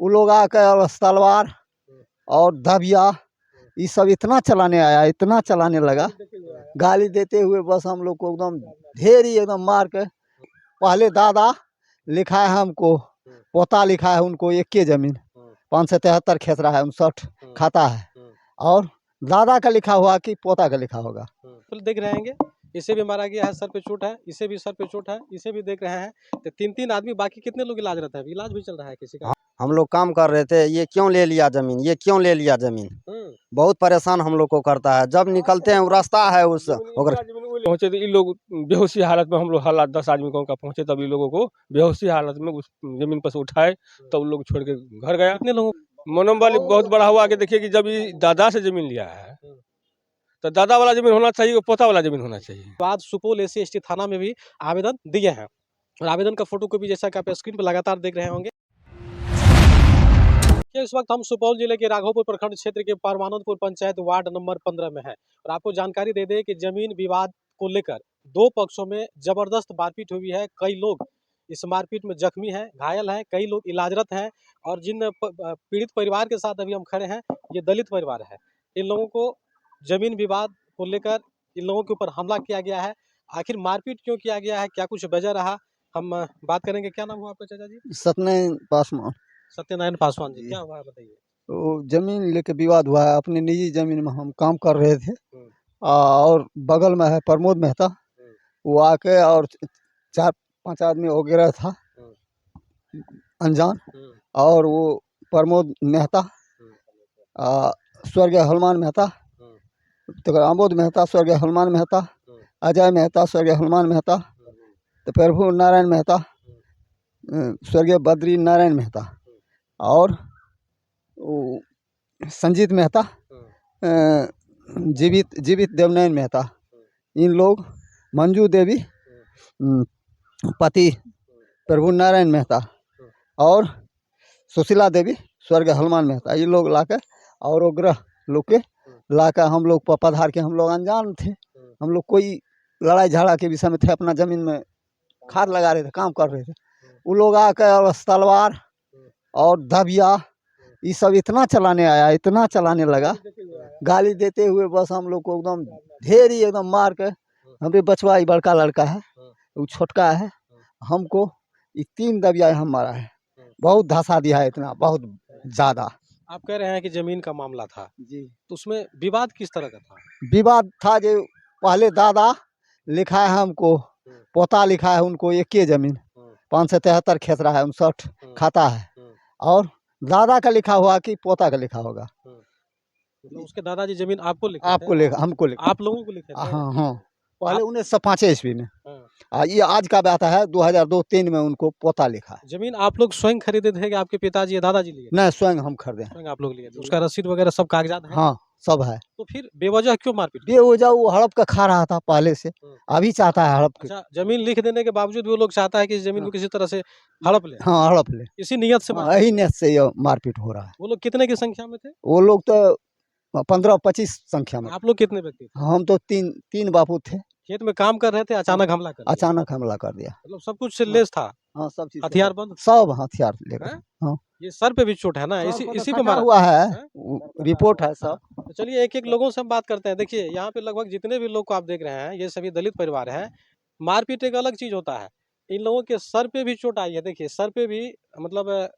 वो लोग आकर और तलवार और दबिया ये सब इतना चलाने आया, इतना चलाने लगा, गाली देते हुए बस हम लोग को एकदम ढेर ही एकदम मार के। पहले दादा लिखा है हमको, पोता लिखा है उनको 1 जमीन 573 खेत रहा है, 59 खाता है, और दादा का लिखा हुआ कि पोता का लिखा होगा। तो देख रहे हैं, इसे भी मारा गया है, सर पे चोट है, इसे भी सर पे चोट है, इसे भी देख रहे हैं। तो 3 आदमी, बाकी कितने लोग इलाज रहता है? इलाज भी चल रहा है किसी का? हम लोग काम कर रहे थे, ये क्यों ले लिया जमीन, ये क्यों ले लिया जमीन, बहुत परेशान हम लोग को करता है। जब निकलते हैं वो रास्ता है उस पहुंचे तो इन लोग बेहोशी हालत में, हम लोग हालात 10 आदमी का पहुंचे, तब इन लोगों को बेहोशी हालत में उस जमीन पर से उठाए, तब उन लोग छोड़ के घर गया। कितने लोगों? मनोबल बहुत बड़ा हुआ कि देखिए कि जब ये दादा से जमीन लिया है तो दादा वाला जमीन होना चाहिए, पोता वाला जमीन होना चाहिए। बाद सुपौल SC/ST थाना में भी आवेदन दिए हैं, और आवेदन का फोटो कॉपी जैसा कि आप स्क्रीन पर लगातार देख रहे होंगे। इस वक्त हम सुपौल जिले के राघोपुर प्रखंड क्षेत्र के परमानंदपुर पंचायत वार्ड नंबर 15 में है, और आपको जानकारी दे दें कि जमीन विवाद को लेकर 2 पक्षों में जबरदस्त मारपीट हुई है। कई लोग इस मारपीट में जख्मी हैं, घायल हैं, कई लोग इलाजरत हैं, और जिन पीड़ित परिवार के साथ अभी हम खड़े हैं, ये दलित परिवार है। इन लोगों को जमीन विवाद को लेकर इन लोगों के ऊपर हमला किया गया है। आखिर मारपीट क्यों किया गया है, क्या कुछ वजह रहा, हम बात करेंगे। क्या नाम हुआ आपका चाचा जी? सत्यनारायण पासवान। सत्यनारायण पासवान जी, क्या हुआ है बताइए। तो जमीन लेके विवाद हुआ है, अपनी निजी जमीन में हम काम कर रहे थे, और बगल में है प्रमोद मेहता, वो आके और 4-5 आदमी वगैरह था अनजान, और वो प्रमोद मेहता, स्वर्गीय हनुमान मेहता, तो आमोद मेहता, स्वर्गीय हनुमान मेहता, अजय मेहता, स्वर्गीय हनुमान मेहता, तो प्रभु नारायण मेहता, स्वर्गीय बद्री नारायण मेहता, और संजीत मेहता, जीवित देवनयन मेहता, इन लोग, मंजू देवी पति प्रभु नारायण मेहता, और सुशीला देवी स्वर्गीय हनुमान मेहता, ये लोग लाकर और ग्रह लोग के लाकर हम लोग पधार के, हम लोग अनजान थे, हम लोग कोई लड़ाई झगड़ा के विषय में थे, अपना जमीन में खाद लगा रहे थे, काम कर रहे थे। वो लोग आकर और तलवार और दबिया ये सब इतना चलाने आया, इतना चलाने लगा, गाली देते हुए बस हम लोग को एकदम ढेर ही एकदम मार के। हमारे बचवा ही बड़का लड़का है, वो छोटका है, हमको ये 3 दबिया हम मारा है, बहुत धसा दिया है, इतना बहुत ज्यादा। आप कह रहे हैं कि जमीन का मामला था जी, तो उसमें विवाद किस तरह का था? विवाद था जो पहले दादा लिखा है हमको, पोता लिखा है उनको 1 जमीन 573 खेत रहा है, 59 खाता है, और दादा का लिखा हुआ कि पोता का लिखा होगा। मतलब उसके दादाजी जमीन आपको लिखे आपको थे? लिखा, हमको लिखा। आप लोगों को लिखे थे? हाँ हाँ, पहले 1905 ईस्वी में। हाँ। ये आज का बात है, 2002-3 में उनको पोता लिखा है। जमीन आप लोग स्वयं खरीदे थे कि आपके पिताजी या दादाजी लिए? नहीं, स्वयं हम खरीदे हैं। स्वयं आप लोग लिए थे। उसका रसीद वगैरह सब कागजात है? हाँ, सब है। तो फिर बेवजह क्यों मारपीट? बेवजह वो हड़प का खा रहा था पहले से, अभी चाहता है हड़प के। अच्छा, जमीन लिख देने के बावजूद भी वो लोग चाहता है कि इस जमीन को किसी तरह से हड़प ले? हाँ, हड़प ले, इसी नियत से यही नेत से ये मारपीट हो रहा है। वो लोग कितने की संख्या में थे? वो लोग तो 15-25 संख्या में। आप लोग कितने व्यक्ति थे? हम तो 3 बापू थे। खेत में काम कर रहे थे, अचानक हमला कर दिया? अचानक हमला कर दिया। मतलब सब कुछ से लेस था? हाँ, सब चीज, हथियार बंद? सब हथियार लेकर। हाँ, ये सर पे भी चोट है ना, इसी पे मारा मारा हुआ है, रिपोर्ट है सब। तो चलिए एक एक लोगों से हम बात करते हैं। देखिए यहाँ पे लगभग जितने भी लोग को आप देख रहे हैं, ये सभी दलित परिवार हैं। मारपीट एक अलग चीज होता है, इन लोगों के सर पे भी चोट आई है। देखिए सर पे भी मतलब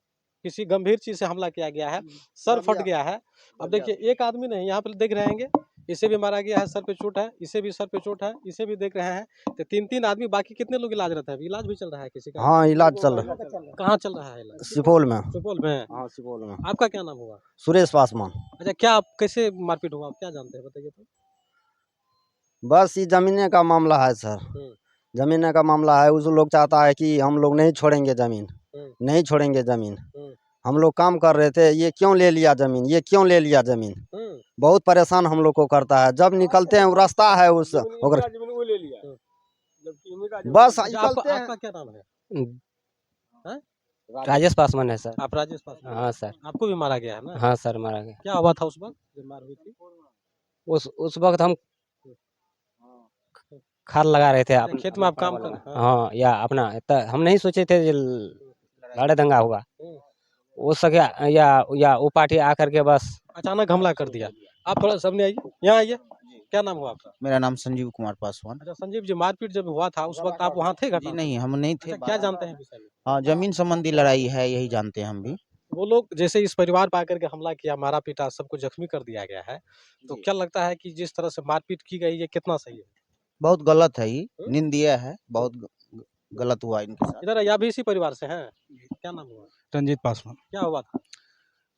किसी गंभीर चीज से हमला किया गया है, सर फट गया है। अब देखिए एक आदमी नहीं, यहाँ पे देख रहे हैं, इसे भी मारा गया है, सर पे चोट है, इसे भी सर पे चोट है, इसे भी देख रहे हैं। तो 3 आदमी, बाकी कितने लोग इलाजरत है? इलाज भी चल रहा है किसी का? हाँ, इलाज चल रहा है। कहाँ चल रहा है इलाज? सुपौल में। सुपौल में? हाँ, सुपौल में। आपका क्या नाम हुआ? सुरेश पासवान। अच्छा, क्या आप कैसे मारपीट हुआ, आप क्या जानते हैं बताइए तो? बस ये जमीने का मामला है सर, जमीने का मामला है। उस लोग चाहता है कि हम लोग नहीं छोड़ेंगे जमीन, नहीं छोड़ेंगे जमीन। हम लोग काम कर रहे थे, ये क्यों ले लिया जमीन, ये क्यों ले लिया जमीन, बहुत परेशान हम लोग को करता है। जब निकलते हैं वो रास्ता है उस बस निकलते हैं। आपका क्या नाम है? राजेश पासवान है सर। आप राजेश पासवान? हाँ सर। आपको भी मारा गया है ना? हाँ सर, मारा गया। क्या हुआ था उस वक्त जब मार हुई थी? उस वक्त हम खाद लगा रहे थे खेत में, आप काम कर? हाँ, या अपना हम नहीं सोचे थे लड़ाई दंगा होगा। वो सके या वो पार्टी आकर के बस अचानक हमला कर दिया। आप थोड़ा सामने आइए, यहाँ आइए। क्या नाम हुआ आपका? मेरा नाम संजीव कुमार पासवान। अच्छा संजीव जी, मारपीट जब हुआ था उस वक्त आप वहाँ थे जी घटना में? नहीं, हम नहीं थे। अच्छा, क्या जानते हैं विषय में? हाँ, जमीन संबंधी लड़ाई है, यही जानते हैं हम भी। वो लोग जैसे इस परिवार पर आकर के हमला किया, मारा पीटा, सबको जख्मी कर दिया गया है, तो जी। क्या लगता है कि जिस तरह से मारपीट की गई ये कितना सही है? बहुत गलत है ये, हम्म? निंदनीय है, बहुत गलत हुआ इनके साथ। इधर या भी इसी परिवार से हैं? क्या नाम हुआ? रंजीत पासवान। क्या हुआ था?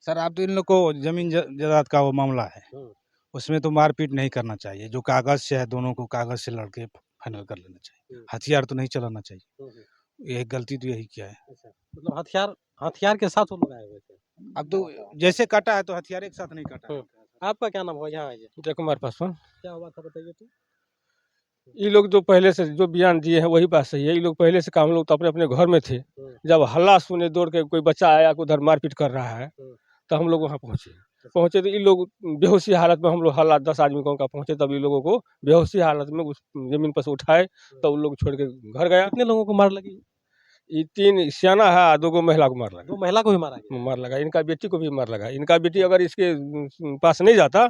सर आप तो इन लोग को जमीन जायदाद का वो मामला है, हम्म। उसमें तो मारपीट नहीं करना चाहिए। जो कागज से है दोनों को कागज से लड़के फाइनल कर लेना चाहिए। हथियार तो नहीं चलाना चाहिए। ये गलती तो यही किया है। अच्छा, मतलब हथियार के साथ वो लोग आए हुए थे। अब तो जैसे काटा है तो हथियार एक साथ नहीं काटा है। आपका क्या नाम हुआ? यहाँ आइए। जय कुमार पासवान। क्या हुआ था बताइए तो? ये लोग जो पहले से जो बयान दिए हैं वही बात सही है। ये लोग पहले से काम, लोग तो अपने अपने घर में थे। जब हल्ला सुने दौड़ के कोई बच्चा आया कि उधर मारपीट कर रहा है, तो हम लोग वहाँ पहुँचे तो ये लोग बेहोशी हालत में, हम लोग हल्ला 10 आदमी का पहुँचे, तब ये लोगों को बेहोशी हालत में उस जमीन पर से उठाए, तब उन लोग छोड़ के घर गया। कितने लोगों को मार लगी? ये 3 सियाना है, 2 महिला को मार लगा। 2 महिला को भी मारा गया? मार लगा, इनका बेटी को भी मार लगा। इनका बेटी अगर इसके पास नहीं जाता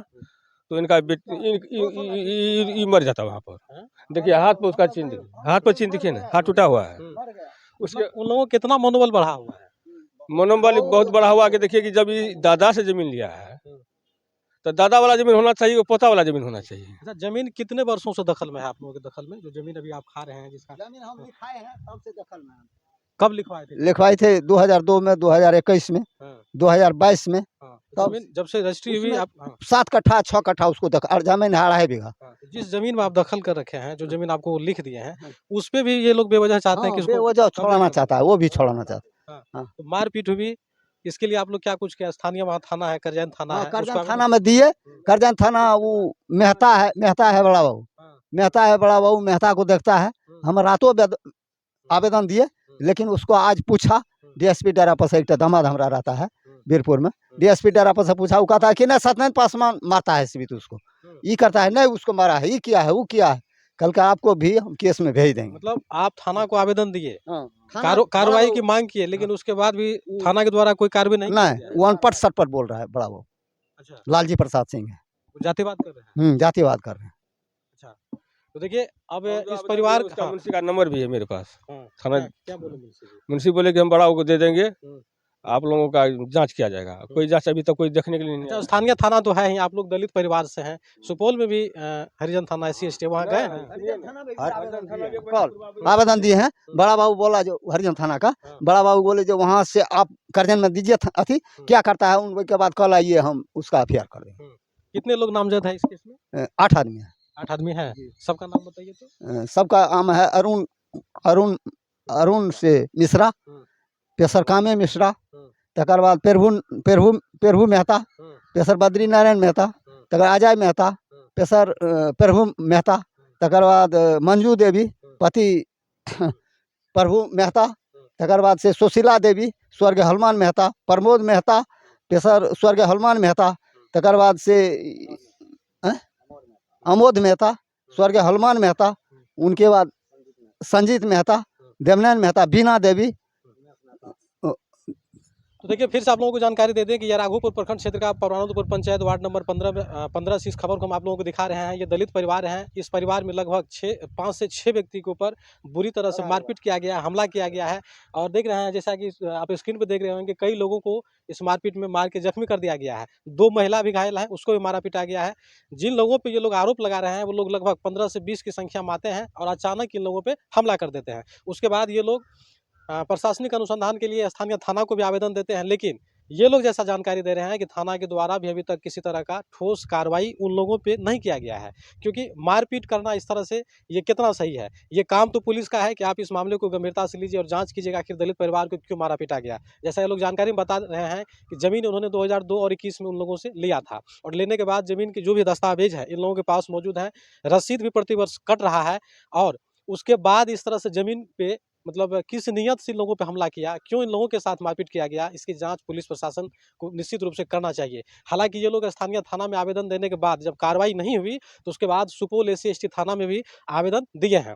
तो इनका बेटी मर जाता वहाँ पर। देखिए हाथ पर उसका चिन्ह, हाथ पर चिन्ह देखिए ना, हाथ टूटा हुआ है। उसके उन लोगों को कितना मनोबल बढ़ा हुआ है? मनोबल बहुत बड़ा हुआ कि देखिए कि जब ये दादा से जमीन लिया है तो दादा वाला जमीन होना चाहिए, पोता वाला जमीन होना चाहिए। अच्छा, जमीन कितने वर्षों से दखल में है आप लोगों के दखल में? जो जमीन अभी आप खा रहे हैं जिसका जमीन हम लिखाए हैं तब से दखल में हैं। कब लिखवाए थे? लिखवाए थे 2002 में, 2021 में, हाँ, 2022 में। हाँ। तब जमीन जब से रजिस्ट्री हुई उसमें आप, हाँ, 7 कट्ठा 6 कट्ठा उसको दखल, और जमीन 2.5 बीघा। हाँ, तो जिस जमीन में आप दखल कर रखे हैं, जो जमीन आपको वो लिख दिए हैं, उस पे भी ये लोग बेवजह चाहते हैं कि उसको बेवजह कब्जा छोड़ाना कर चाहता है, वो भी छोड़ाना चाहता है। हाँ। तो मारपीट हुई, इसके लिए आप लोग क्या कुछ किया? स्थानीय वहाँ थाना है, करजैन थाना हाँ, है, करजन उसको थाना में दिए। करजन थाना वो मेहता है बड़ा बाबू, हाँ। मेहता है बड़ा बाबू, मेहता को देखता है। हम रातों आवेदन दिए, लेकिन उसको आज पूछा, डीएसपी डेरा पर से एक दामाद हमारा रहता है बीरपुर में, डीएसपी डेरा पर से पूछा, वो कहता है कि नहीं सत्यनारायण पासवान मारता है सीबी, तो उसको ये करता है, नहीं उसको मारा है, ये किया है, वो किया है। कल का आपको भी हम केस में भेज देंगे। मतलब आप थाना को आवेदन दिए, हाँ, कार्रवाई की मांग किए, लेकिन उसके बाद भी थाना के द्वारा कोई कार्रवाई नहीं की नहीं, गई? वो अनपढ़ सटपट बोल रहा है बड़ा वो, अच्छा, लालजी प्रसाद सिंह है। जातिवाद कर रहे हैं। जातिवाद कर रहे हैं। अच्छा, तो देखिए अब और इस जो परिवार उसका हाँ, मुंशी का नंबर भी है मेरे पास। हाँ, थाना क्या बोले मुंशी जी? मुंशी बोले कि हम बड़ा को दे देंगे, आप लोगों का जांच किया जाएगा। कोई जांच अभी तक कोई देखने के लिए नहीं अच्छा, आया। स्थानीय थाना तो है ही, आप लोग दलित परिवार से हैं। सुपौल में भी हरिजन थाना SC ST वहाँ गए हैं? आवेदन दिए हैं। बड़ा बाबू बोला जो हरिजन थाना का, बड़ा बाबू बोले जो वहाँ से आप करजन में दीजिए अथी, क्या करता है उनके बाद कल आइए हम उसका FIR कर देंगे। कितने लोग नामजद है इस केस में? 8 आदमी है। 8 आदमी है। सबका नाम बताइए तो? सबका नाम है अरुण से मिश्रा, पेशर कामे मिश्रा, तकर बाद पेरभू मेहता, पेशर बद्री नारायण मेहता, तकर अजय मेहता, पेशर पेरभू मेहता, तकर बाद मंजू देवी पति प्रभु मेहता, तकर बाद से सुशीला देवी, स्वर्गीय हनुमान मेहता, प्रमोद मेहता, पेशर स्वर्गीय हनुमान मेहता, तकर बाद से अमोद मेहता, स्वर्गीय हनुमान मेहता, उनके बाद संजीत मेहता, देवनैन मेहता, बीना देवी। तो देखिए फिर से आप लोगों को जानकारी दे दें कि यह राघोपुर प्रखंड क्षेत्र का परमानंदपुर पंचायत वार्ड नंबर 15 में 15 से इस खबर को हम आप लोगों को दिखा रहे हैं। ये दलित परिवार हैं। इस परिवार में लगभग 5 से 6 व्यक्ति के ऊपर बुरी तरह से मारपीट किया गया, हमला किया गया है। और देख रहे हैं जैसा कि आप स्क्रीन पर देख रहे होंगे, कई लोगों को इस मारपीट में मार के जख्मी कर दिया गया है। 2 महिला भी घायल है, उसको भी मारा पीटा गया है। जिन लोगों पर ये लोग आरोप लगा रहे हैं वो लोग लगभग 15 से 20 की संख्या में आते हैं और अचानक इन लोगों पर हमला कर देते हैं। उसके बाद ये लोग प्रशासनिक अनुसंधान के लिए स्थानीय थाना को भी आवेदन देते हैं, लेकिन ये लोग जैसा जानकारी दे रहे हैं कि थाना के द्वारा भी अभी तक किसी तरह का ठोस कार्रवाई उन लोगों पे नहीं किया गया है। क्योंकि मारपीट करना इस तरह से ये कितना सही है? ये काम तो पुलिस का है कि आप इस मामले को गंभीरता से लीजिए और जांच कीजिएगा आखिर दलित परिवार को क्यों मारा पीटा गया। जैसा ये लोग जानकारी में बता रहे हैं कि ज़मीन उन्होंने 2002 और 21 में उन लोगों से लिया था और लेने के बाद ज़मीन के जो भी दस्तावेज है इन लोगों के पास मौजूद है, रसीद भी प्रतिवर्ष कट रहा है। और उसके बाद इस तरह से ज़मीन पे मतलब किस नियत से इन लोगों पे हमला किया, क्यों इन लोगों के साथ मारपीट किया गया, इसकी जांच पुलिस प्रशासन को निश्चित रूप से करना चाहिए। हालांकि ये लोग स्थानीय थाना में आवेदन देने के बाद जब कार्रवाई नहीं हुई तो उसके बाद सुपौल SC ST थाना में भी आवेदन दिए हैं।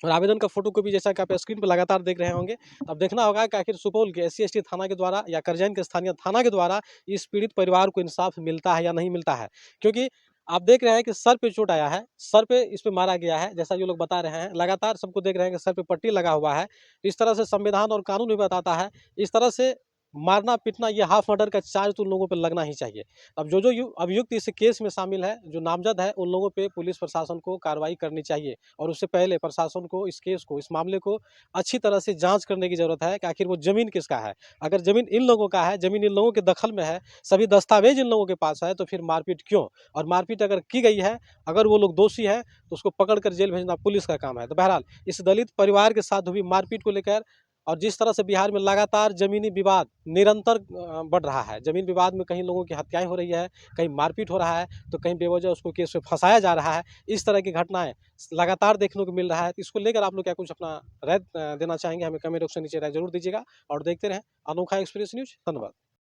और आवेदन का फोटो कॉपी जैसा कि आप स्क्रीन पर लगातार देख रहे होंगे। अब देखना होगा कि आखिर सुपौल के SC/ST थाना के द्वारा या करजैन के स्थानीय थाना के द्वारा इस पीड़ित परिवार को इंसाफ मिलता है या नहीं मिलता है। क्योंकि आप देख रहे हैं कि सर पे चोट आया है, सर पे इस पे मारा गया है, जैसा ये लोग बता रहे हैं। लगातार सबको देख रहे हैं कि सर पे पट्टी लगा हुआ है। इस तरह से संविधान और कानून भी बताता है, इस तरह से मारना पीटना ये हाफ मर्डर का चार्ज तो उन लोगों पे लगना ही चाहिए। अब जो अभियुक्त इस केस में शामिल है, जो नामजद है, उन लोगों पे पुलिस प्रशासन को कार्रवाई करनी चाहिए और उससे पहले प्रशासन को इस केस को, इस मामले को अच्छी तरह से जांच करने की जरूरत है कि आखिर वो जमीन किसका है। अगर जमीन इन लोगों का है, जमीन इन लोगों के दखल में है, सभी दस्तावेज इन लोगों के पास है, तो फिर मारपीट क्यों? और मारपीट अगर की गई है, अगर वो लोग दोषी हैं तो उसको पकड़ कर जेल भेजना पुलिस का काम है। तो बहरहाल इस दलित परिवार के साथ हुई मारपीट को लेकर और जिस तरह से बिहार में लगातार ज़मीनी विवाद निरंतर बढ़ रहा है, ज़मीन विवाद में कहीं लोगों की हत्याएं हो रही है, कहीं मारपीट हो रहा है, तो कहीं बेवजह उसको केस में फंसाया जा रहा है। इस तरह की घटनाएं लगातार देखने को मिल रहा है। इसको लेकर आप लोग क्या कुछ अपना राय देना चाहेंगे? हमें कमेंट बॉक्स में नीचे राय जरूर दीजिएगा और देखते रहें अनोखा एक्सप्रेस न्यूज़। धन्यवाद।